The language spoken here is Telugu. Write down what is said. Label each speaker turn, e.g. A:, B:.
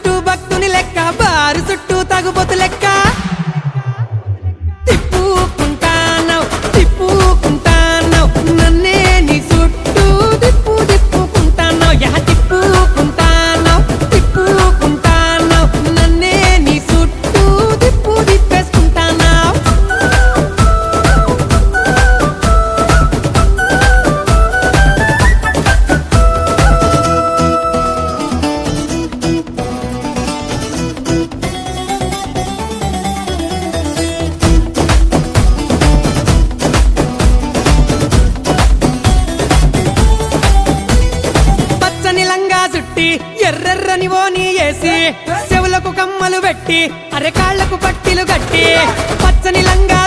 A: చుట్టూ భక్తుని లెక్క బారు చుట్టూ తగుబోతు లెక్క తిప్పుకుంటానవ్ తిప్పుకుంటానవ్ నన్నే నీ చుట్టూ తిప్పుకుంటానవ్ యా తిప్పుకుంటానవ్ తిప్పుకుంటానవ్ నన్నే నీ చుట్టూ తిప్పేసుకుంటానవ్ పచ్చని లంగా చుట్టి ఎర్రెర్రని ఓని వేసి చెవులకు కమ్మలు పెట్టి అరెకాళ్లకు పట్టిలు కట్టి పచ్చని లంగా